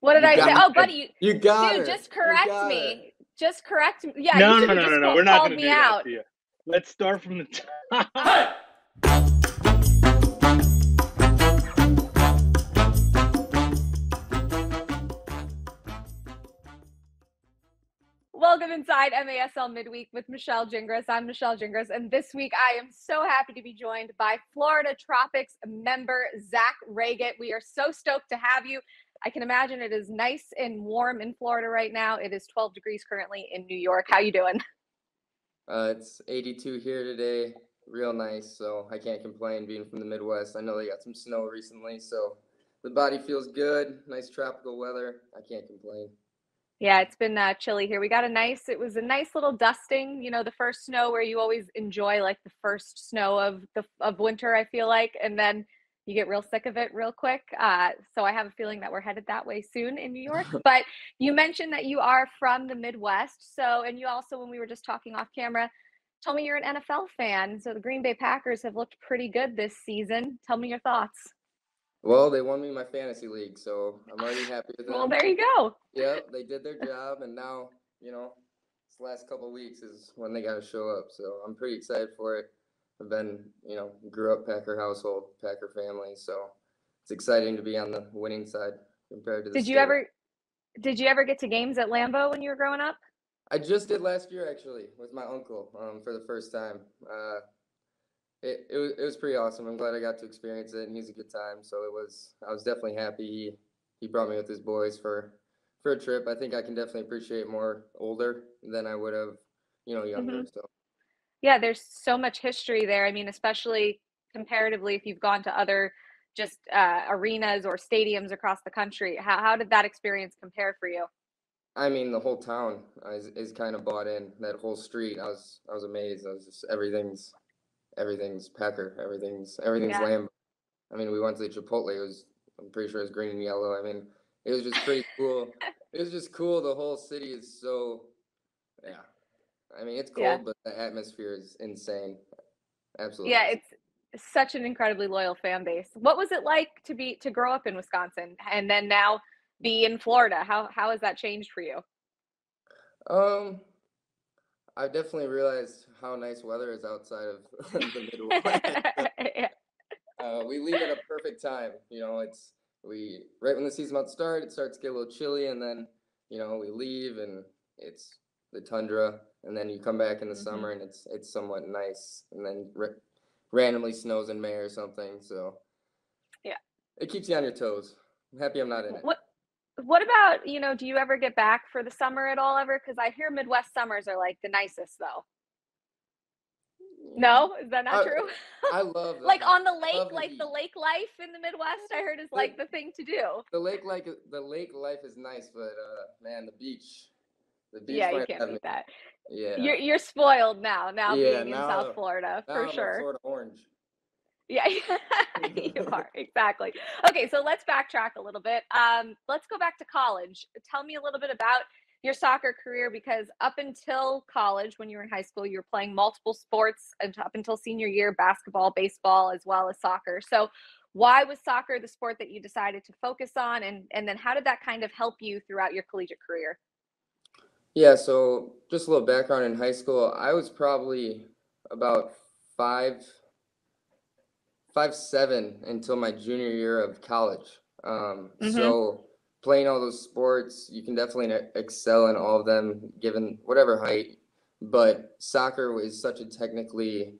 What did You I say? got Oh, her. buddy, You got dude, her. just You correct got her. me. Just correct me. Yeah, you No, should no, have no, just no, no. We're not called going to me do that out. to you. Let's start from the top. Hey! Welcome inside MASL Midweek with Michelle Gingras. I'm Michelle Gingras, and this week I am so happy to be joined by Florida Tropics member Zach Reget. We are so stoked to have you. I can imagine it is nice and warm in Florida right now. It is 12 degrees currently in New York. How you doing? It's 82 here today. Real nice, so I can't complain being from the Midwest. I know they got some snow recently, so the body feels good. Nice tropical weather. I can't complain. Yeah, it's been chilly here. It was a nice little dusting, the first snow where you always enjoy like the first snow of winter, I feel like, and then you get real sick of it real quick. So I have a feeling that we're headed that way soon in New York. But you mentioned that you are from the Midwest. So, and you also, when we were just talking off camera, told me you're an NFL fan. So the Green Bay Packers have looked pretty good this season. Tell me your thoughts. Well, they won me my fantasy league, so I'm already happy with them. Well, there you go. Yep, they did their job, and now, this last couple of weeks is when they got to show up. So I'm pretty excited for it. I've been, grew up Packer household, Packer family, so it's exciting to be on the winning side compared to the Did you state. ever get to games at Lambeau when you were growing up? I just did last year actually with my uncle for the first time. It was pretty awesome. I'm glad I got to experience it, and he's a good time. So I was definitely happy he brought me with his boys for a trip. I think I can definitely appreciate more older than I would have, younger. Mm-hmm. So Yeah, there's so much history there. I mean, especially comparatively, if you've gone to other just arenas or stadiums across the country. How did that experience compare for you? I mean, the whole town is kind of bought in. That whole street, I was amazed. I was just everything's Packer, everything's Yeah. Lamb. I mean, we went to the Chipotle. I'm pretty sure it was green and yellow. I mean, it was just pretty cool. It was just cool. The whole city is so, yeah. I mean, it's Yeah. cold, but the atmosphere is insane. Absolutely. Yeah, it's such an incredibly loyal fan base. What was it like to grow up in Wisconsin and then now be in Florida? How has that changed for you? Um, I've definitely realized how nice weather is outside of the Midwest. Yeah. We leave at a perfect time. We right when the season's about to start, it starts to get a little chilly, and then we leave and it's the tundra, and then you come back in the summer and it's somewhat nice, and then randomly snows in May or something. So Yeah. it keeps you on your toes. I'm happy I'm not in it. What about, do you ever get back for the summer at all ever? Because I hear Midwest summers are like the nicest though. No, is that not true? I love the like heat. on the I lake, love the like heat. the lake life in the Midwest, I heard is like the thing to do. The lake life is nice, but man, the beach Yeah, you might can't have me. beat that. Yeah. You're spoiled now Yeah, being in South Florida now for I'm a sure. Florida orange. Yeah, you are exactly. Okay, so let's backtrack a little bit. Let's go back to college. Tell me a little bit about your soccer career because up until college, when you were in high school, you were playing multiple sports, and up until senior year, basketball, baseball, as well as soccer. So, why was soccer the sport that you decided to focus on, and then how did that kind of help you throughout your collegiate career? Yeah, so just a little background in high school. I was probably about 5'7" until my junior year of college. So playing all those sports, you can definitely excel in all of them given whatever height. But soccer is such a technically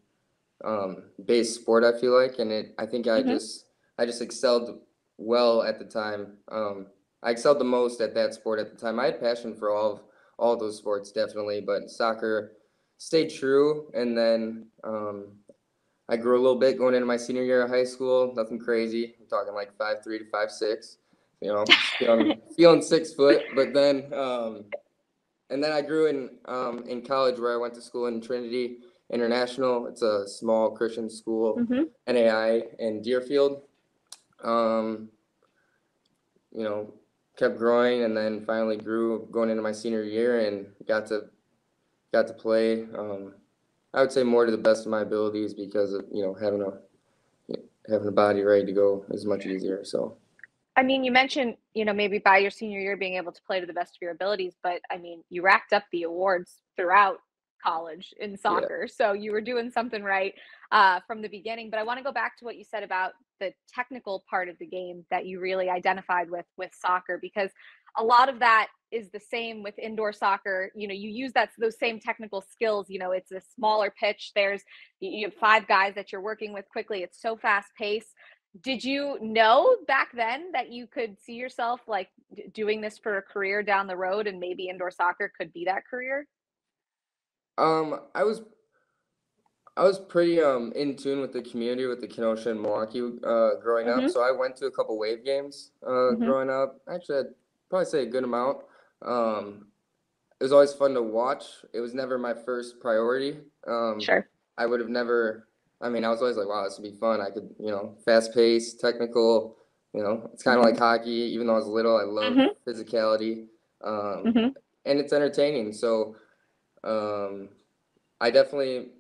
based sport, I feel like, and I think I just excelled well at the time. I excelled the most at that sport at the time. I had passion for all of those sports definitely, but soccer stayed true. And then I grew a little bit going into my senior year of high school. Nothing crazy. I'm talking like 5'3" to 5'6". Feeling 6 foot. But then and then I grew in college where I went to school in Trinity International. It's a small Christian school, NAI in Deerfield. Kept growing and then finally grew going into my senior year and got to play. I would say more to the best of my abilities because of having a body ready to go is much easier. So I mean, you mentioned, maybe by your senior year being able to play to the best of your abilities, but I mean, you racked up the awards throughout college in Yeah. soccer. So you were doing something right from the beginning. But I want to go back to what you said about the technical part of the game that you really identified with soccer, because a lot of that is the same with indoor soccer. You use those same technical skills. It's a smaller pitch. You have five guys that you're working with quickly. It's so fast paced. Did you know back then that you could see yourself like doing this for a career down the road, and maybe indoor soccer could be that career? I was pretty in tune with the community with the Kenosha and Milwaukee growing up. Mhm. So I went to a couple Wave games Mhm. growing up. Actually, I'd probably say a good amount. It was always fun to watch. It was never my first priority. Sure. I would have never. I mean, I was always like, wow, this would be fun. I could, fast paced, technical. It's kind of Mhm. like hockey. Even though I was little, I love Mhm. physicality, um, Mhm. and it's entertaining. So I definitely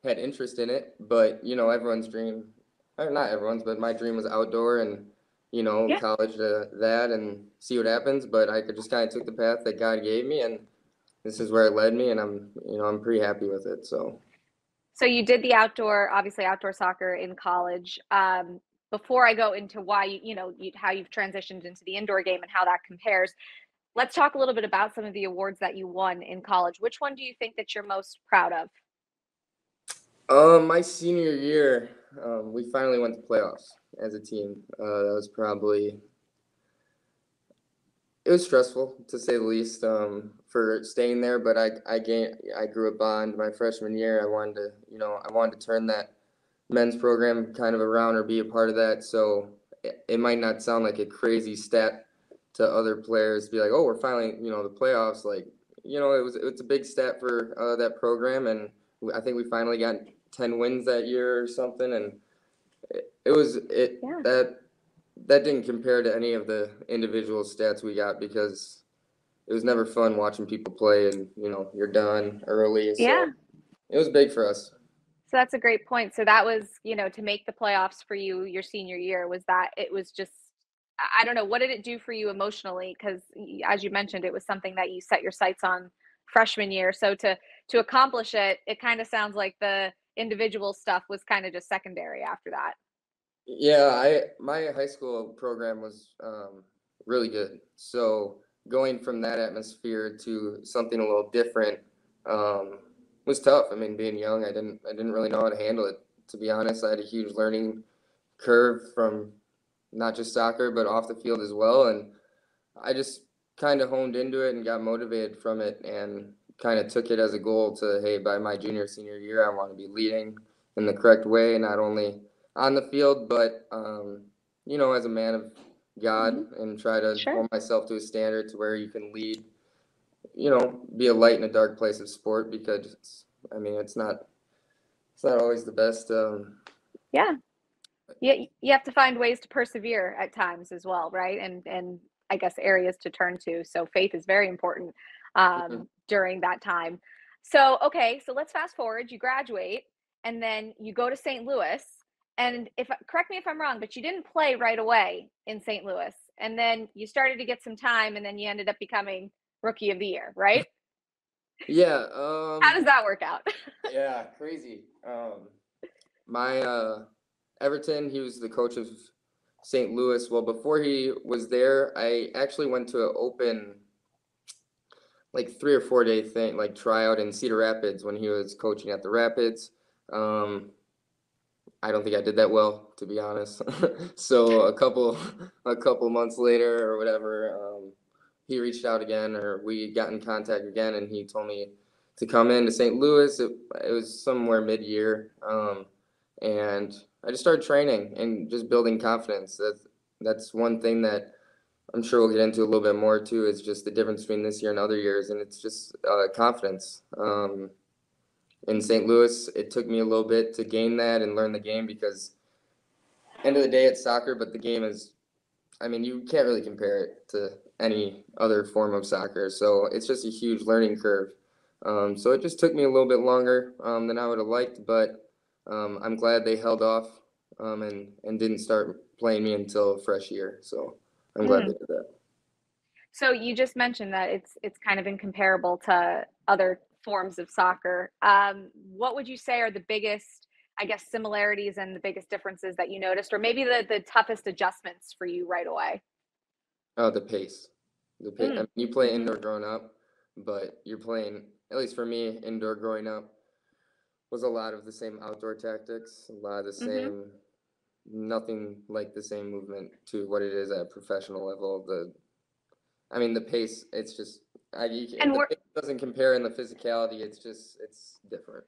had interest in it, but everyone's dream, or not everyone's, but my dream was outdoor and Yeah. college to that and see what happens. But I could just kind of took the path that God gave me, and this is where it led me, and I'm pretty happy with it. So. So you did the obviously outdoor soccer in college. Before I go into why how you've transitioned into the indoor game and how that compares, let's talk a little bit about some of the awards that you won in college. Which one do you think that you're most proud of? My senior year, we finally went to playoffs as a team. That was probably it was stressful to say the least for staying there, but I grew a bond my freshman year. I wanted to turn that men's program kind of around or be a part of that. So it might not sound like a crazy stat to other players to be like, oh, we're finally the playoffs. Like it's a big stat for that program, and I think we finally got 10 wins that year or something, and it was it Yeah. that didn't compare to any of the individual stats we got because it was never fun watching people play and you're done early. Yeah. So it was big for us. So that's a great point. So that was, to make the playoffs for you your senior year, was that it was just, I don't know, what did it do for you emotionally? Because as you mentioned, it was something that you set your sights on freshman year. So to accomplish it, it kind of sounds like the individual stuff was kind of just secondary after that. Yeah, my high school program was really good. So going from that atmosphere to something a little different um, was tough. I mean, being young, I didn't really know how to handle it. To be honest, I had a huge learning curve from not just soccer but off the field as well, and I just kind of honed into it and got motivated from it, and kind of took it as a goal to, hey, by my junior senior year, I want to be leading in the correct way, not only on the field, but as a man of God, Hmm. and try to Sure. hold myself to a standard to where you can lead, be a light in a dark place of sport, because I mean, it's not always the best. Yeah. Yeah. You have to find ways to persevere at times as well, right? And I guess areas to turn to. So faith is very important during that time. So okay, so let's fast forward. You graduate, and then you go to St. Louis. And if correct me if I'm wrong, but you didn't play right away in St. Louis, and then you started to get some time, and then you ended up becoming Rookie of the Year, right? Yeah, How does that work out? yeah, crazy. My Everton, he was the coach of St. Louis. Well, before he was there, I actually went to an open, like 3 or 4 day thing, like tryout in Cedar Rapids when he was coaching at the Rapids. Um, I don't think I did that well, to be honest. So a couple months later or whatever, he reached out again, or we got in contact again, and he told me to come in to St. Louis. It was somewhere mid-year, and I just started training and just building confidence. That's one thing that I'm sure we'll get into a little bit more too. Is just the difference between this year and other years, and it's just confidence. In St. Louis, it took me a little bit to gain that and learn the game, because end of the day, it's soccer, but the game is, I mean, you can't really compare it to any other form of soccer. So it's just a huge learning curve. So it just took me a little bit longer than I would have liked, but I'm glad they held off and didn't start playing me until fresh year. So I'm glad they did that. So you just mentioned that it's kind of incomparable to other forms of soccer. What would you say are the biggest, I guess, similarities and the biggest differences that you noticed, or maybe the toughest adjustments for you right away? Oh, the pace. The pace. I mean, you play Mm-hmm. indoor growing up, but you're playing, at least for me, indoor growing up was a lot of the same outdoor tactics, a lot of the Mm-hmm. same, nothing like the same movement to what it is at a professional level. The pace, it's just, And the we're pace doesn't compare in the physicality. It's different.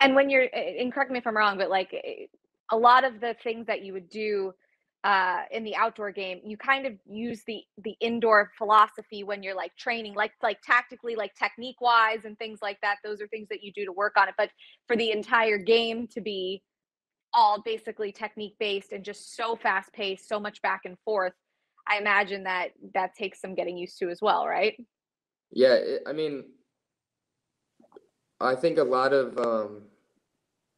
and when you're and correct me if I'm wrong, but like a lot of the things that you would do in the outdoor game, you kind of use the indoor philosophy when you're like training, like tactically, like technique wise and things like that. Those are things that you do to work on it. But for the entire game to be all basically technique based and just so fast paced, so much back and forth, I imagine that takes some getting used to as well, right? Yeah, I think a lot of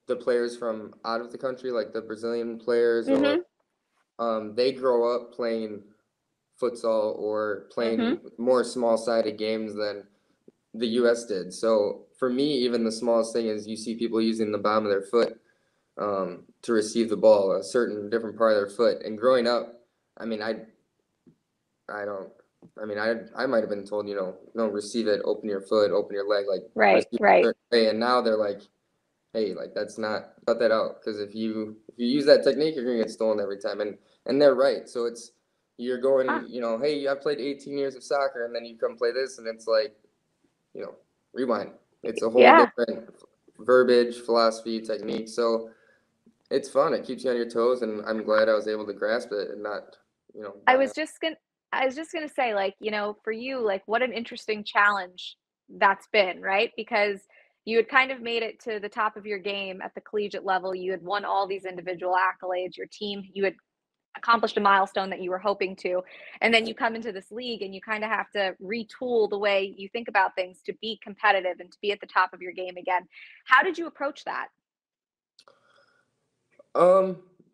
the players from out of the country, like the Brazilian players, or Mm-hmm. they grow up playing futsal or Mm-hmm. playing more small-sided games than the U.S. did. So for me, even the smallest thing is you see people using the bottom of their foot to receive the ball, a certain different part of their foot. And growing up, I mean, I don't. I mean, I might have been told, no, receive it, open your foot, open your leg, like Right, receive it a right. certain way. And now they're like, hey, like that's not, cut that out, because if you use that technique, you're gonna get stolen every time. And they're right. So you're Huh. going, hey, I played 18 years of soccer, and then you come play this, and it's like, rewind. It's a whole Yeah. different verbiage, philosophy, technique. So it's fun. It keeps you on your toes, and I'm glad I was able to grasp it and not, I buy was out. just gonna I was just gonna say, like, for you, like, what an interesting challenge that's been, right? Because you had kind of made it to the top of your game at the collegiate level. You had won all these individual accolades. Your team, you had accomplished a milestone that you were hoping to. And then you come into this league and you kind of have to retool the way you think about things to be competitive and to be at the top of your game again. How did you approach that?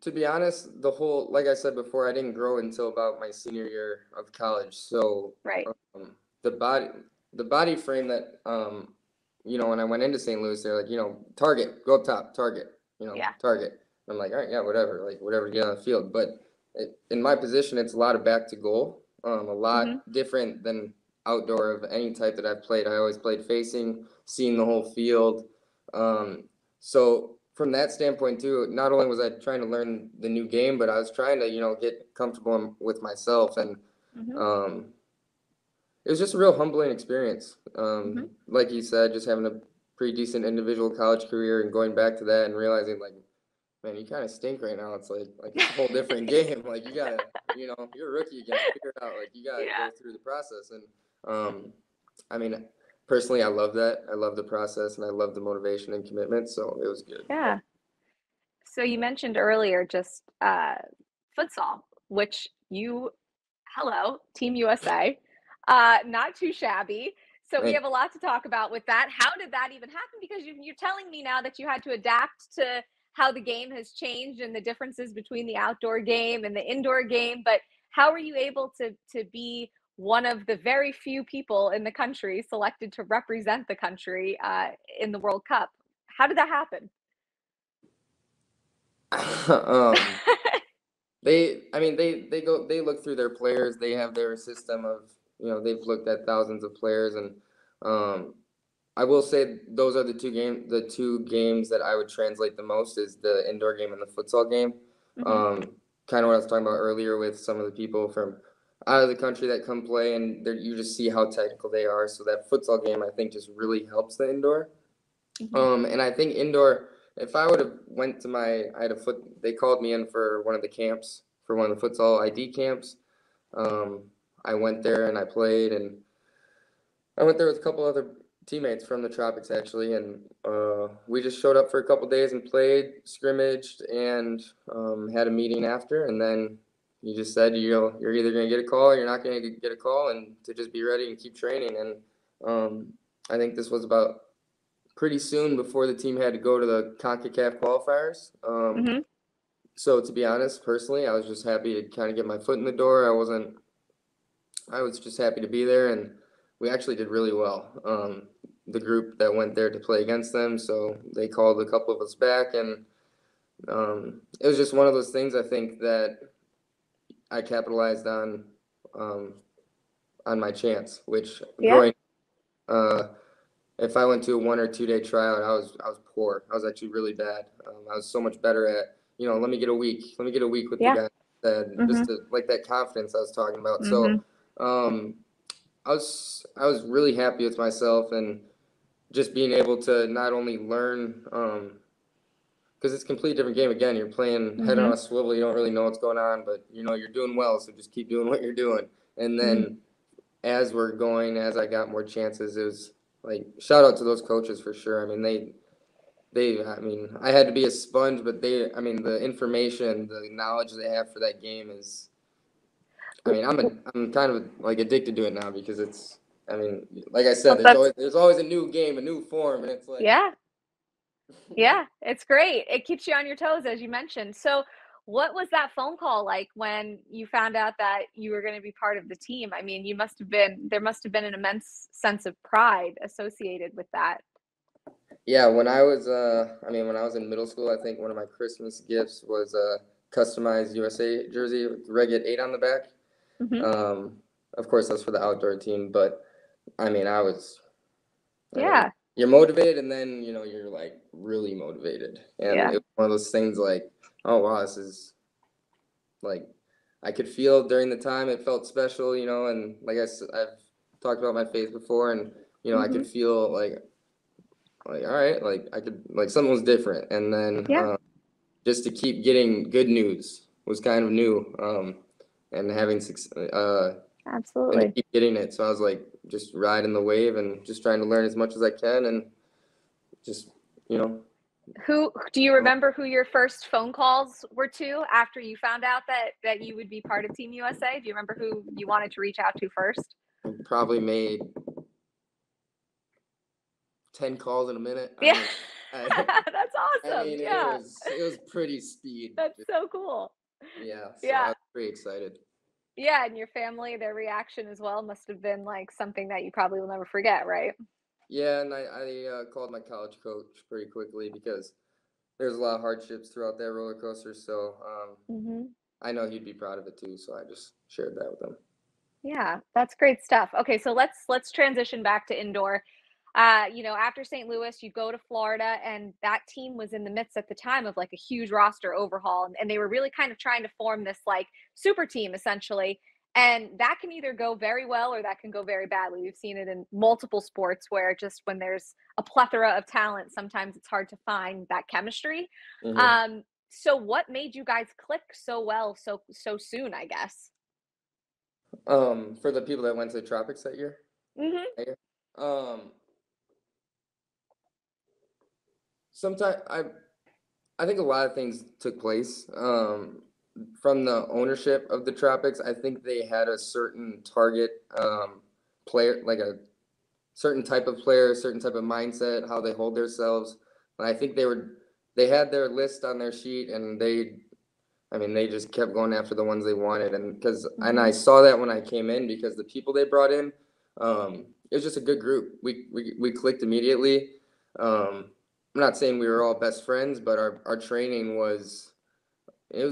To be honest, like I said before, I didn't grow until about my senior year of college. So, Right. um, the body, the body frame that, when I went into St. Louis, they're like, target, go up top, target, Yeah. target. I'm like, all right, yeah, whatever, like whatever to get on the field. But in my position, it's a lot of back to goal, a Hmm. lot different than outdoor of any type that I've played. I always played facing, seeing the whole field. So from that standpoint too, not only was I trying to learn the new game, but I was trying to, get comfortable with myself. And Hmm. um, it was just a real humbling experience. Hmm. Like you said, just having a pretty decent individual college career and going back to that and realizing like, man, you kind of stink right now. It's like it's a whole different game. Like you gotta, you're a rookie again. Figure it out. Like you gotta Yeah. go through the process. And I mean, personally, I love that. I love the process and I love the motivation and commitment. So it was good. Yeah. So you mentioned earlier just futsal, which hello, Team USA, not too shabby. So we Thank have a lot to talk about with that. How did that even happen? Because you're telling me now that you had to adapt to how the game has changed and the differences between the outdoor game and the indoor game. But how were you able to be one of the very few people in the country selected to represent the country in the World Cup? How did that happen? you. They look through their players. They have their system of, they've looked at thousands of players. And I will say those are the two games that I would translate the most is the indoor game and the futsal game. Hmm. Kind of what I was talking about earlier with some of the people from out of the country that come play, and you just see how technical they are. So that futsal game, I think, just really helps the indoor. Hmm. And I think indoor, if I would have went to they called me in for one of the camps, for one of the futsal ID camps. Um, I went there and I played, and I went there with a couple other teammates from the Tropics actually, and we just showed up for a couple days and played, scrimmaged, and had a meeting after, and then he just said, you're either going to get a call or you're not going to get a call, and to just be ready and keep training. And I think this was about pretty soon before the team had to go to the CONCACAF qualifiers. Hmm. So to be honest, personally, I was just happy to kind of get my foot in the door. I was just happy to be there, and we actually did really well. The group that went there to play against them, so they called a couple of us back, and it was just one of those things I think that I capitalized on my chance, which growing, if I went to a 1 or 2 day tryout, I was poor. I was actually really bad. I was so much better at, let me get a week with the guys, just to, like that confidence I was talking about. So, I was really happy with myself, and just being able to not only learn, because it's a completely different game. Again, you're playing head on a swivel. You don't really know what's going on, but you're doing well, so just keep doing what you're doing. And then as I got more chances, it was like, shout out to those coaches for sure. I mean, I had to be a sponge, but the information, the knowledge they have for that game is, I'm kind of like addicted to it now, because it's, like I said, there's always a new game, a new form, and it's like, yeah, it's great. It keeps you on your toes, as you mentioned. So what was that phone call like when you found out that you were going to be part of the team? I mean, there must have been an immense sense of pride associated with that. Yeah, when I was in middle school, I think one of my Christmas gifts was a customized USA jersey with Reget 8 on the back. Of course, that's for the outdoor team, but you're motivated, and then you're like really motivated, and it was one of those things like, oh wow, this is like, I could feel during the time it felt special, and like I've talked about my faith before, and I could feel like all right, like I could, like something was different, and then just to keep getting good news was kind of new, and having absolutely, and keep getting it. So I was like just riding the wave and just trying to learn as much as I can, and just Who do you remember who your first phone calls were to after you found out that you would be part of Team USA? Do you remember who you wanted to reach out to first? Probably made 10 calls in a minute. Yeah. That's awesome. It was pretty speed. That's so cool. Yeah. So I was pretty excited. Yeah, and your family, their reaction as well must have been like something that you probably will never forget, right? Yeah, and I called my college coach pretty quickly, because there's a lot of hardships throughout that roller coaster. So I know he'd be proud of it too. So I just shared that with him. Yeah, that's great stuff. Okay, so let's transition back to indoor. After St. Louis, you go to Florida, and that team was in the midst at the time of like a huge roster overhaul, and they were really kind of trying to form this like super team essentially. And that can either go very well or that can go very badly. We've seen it in multiple sports where just when there's a plethora of talent, sometimes it's hard to find that chemistry. So what made you guys click so well so soon, I guess? For the people that went to the Tropics that year? Sometimes I think a lot of things took place. From the ownership of the Tropics, I think they had a certain target player, like a certain type of player, a certain type of mindset, how they hold themselves. And I think they had their list on their sheet, and they just kept going after the ones they wanted. And I saw that when I came in, because the people they brought in, it was just a good group. We clicked immediately. I'm not saying we were all best friends, but our training was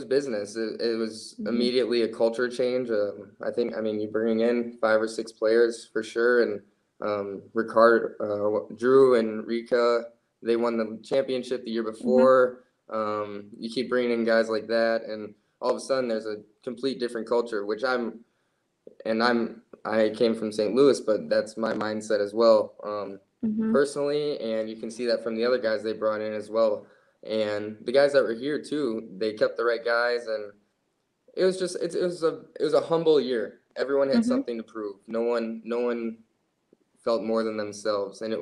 business. It was immediately a culture change. I think, you bring in 5 or 6 players for sure, and Drew and Rika, they won the championship the year before. You keep bringing in guys like that, and all of a sudden there's a complete different culture, which I came from St. Louis, but that's my mindset as well, personally, and you can see that from the other guys they brought in as well. And the guys that were here too, they kept the right guys, and it was a humble year. Everyone had something to prove. No one felt more than themselves, and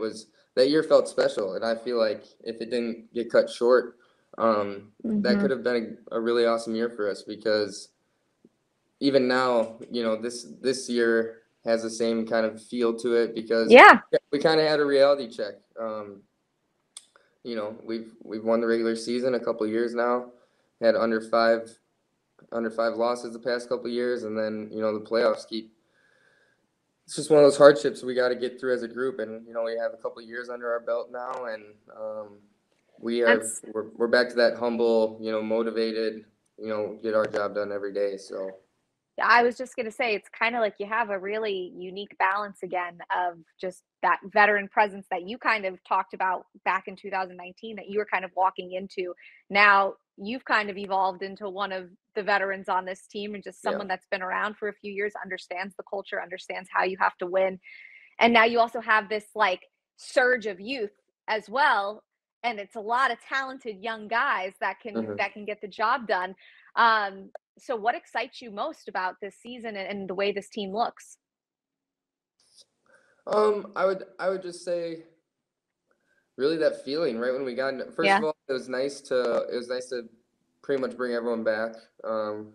that year felt special. And I feel like if it didn't get cut short, that could have been a really awesome year for us, because even now, this year has the same kind of feel to it, because we kind of had a reality check. We've won the regular season a couple of years now. had under five losses the past couple of years, and then the playoffs keep. It's just one of those hardships we got to get through as a group, and we have a couple of years under our belt now, and we're back to that humble, motivated, get our job done every day. So I was just going to say, it's kind of like you have a really unique balance again of just that veteran presence that you kind of talked about back in 2019 that you were kind of walking into. Now you've kind of evolved into one of the veterans on this team and just someone that's been around for a few years, understands the culture, understands how you have to win. And now you also have this like surge of youth as well. And it's a lot of talented young guys that can get the job done. So what excites you most about this season and the way this team looks? I would just say really that feeling right when we got into, first of all, it was nice to pretty much bring everyone back.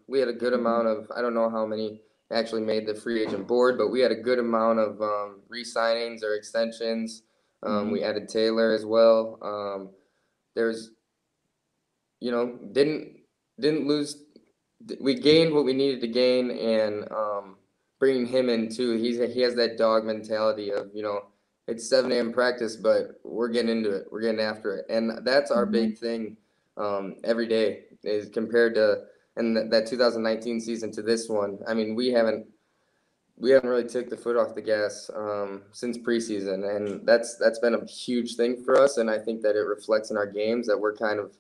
We had a good amount of, I don't know how many actually made the free agent board, but we had a good amount of re-signings or extensions. We added Taylor as well. There's didn't lose. We gained what we needed to gain, and bringing him in too. He has that dog mentality of it's 7 a.m. practice, but we're getting into it. We're getting after it, and that's our big thing every day. Is compared to that 2019 season to this one. I mean, we haven't really took the foot off the gas since preseason, and that's been a huge thing for us. And I think that it reflects in our games that we're kind of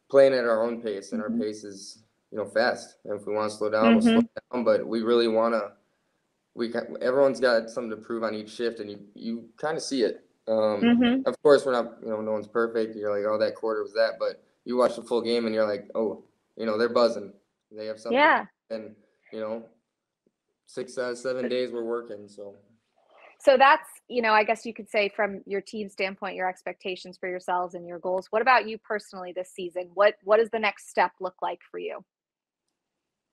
playing at our own pace, and our pace is fast. And if we want to slow down, we'll slow down. But we really want to. Everyone's got something to prove on each shift, and you kind of see it. Of course, we're not. No one's perfect. You're like, oh, that quarter was that, but you watch the full game, and you're like, oh, they're buzzing. They have something. Yeah. And 6 out of 7 days we're working. So that's, I guess you could say from your team standpoint, your expectations for yourselves and your goals. What about you personally this season? What does the next step look like for you?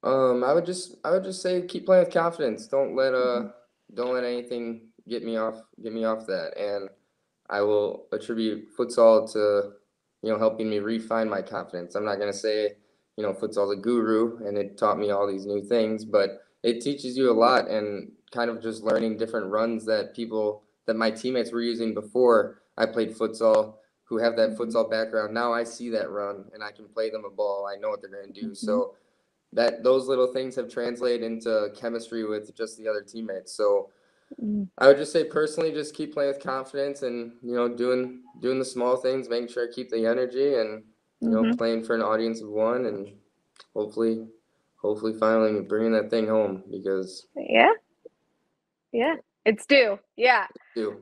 I would just say keep playing with confidence. Don't let anything get me off that. And I will attribute futsal to helping me refine my confidence. I'm not gonna say futsal's a guru and it taught me all these new things, but it teaches you a lot, and kind of just learning different runs that my teammates were using before I played futsal, who have that futsal background. Now I see that run and I can play them a ball. I know what they're going to do. So those little things have translated into chemistry with just the other teammates. So I would just say personally, just keep playing with confidence and, doing the small things, making sure I keep the energy and, playing for an audience of one, and hopefully finally bringing that thing home, because it's due. It's due.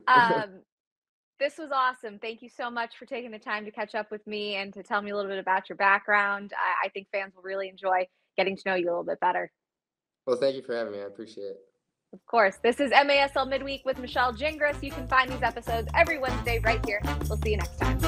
This was awesome. Thank you so much for taking the time to catch up with me and to tell me a little bit about your background. I think fans will really enjoy getting to know you a little bit better. Well, thank you for having me. I appreciate it. Of course. This is MASL Midweek with Michelle Gingras. You can find these episodes every Wednesday right here. We'll see you next time.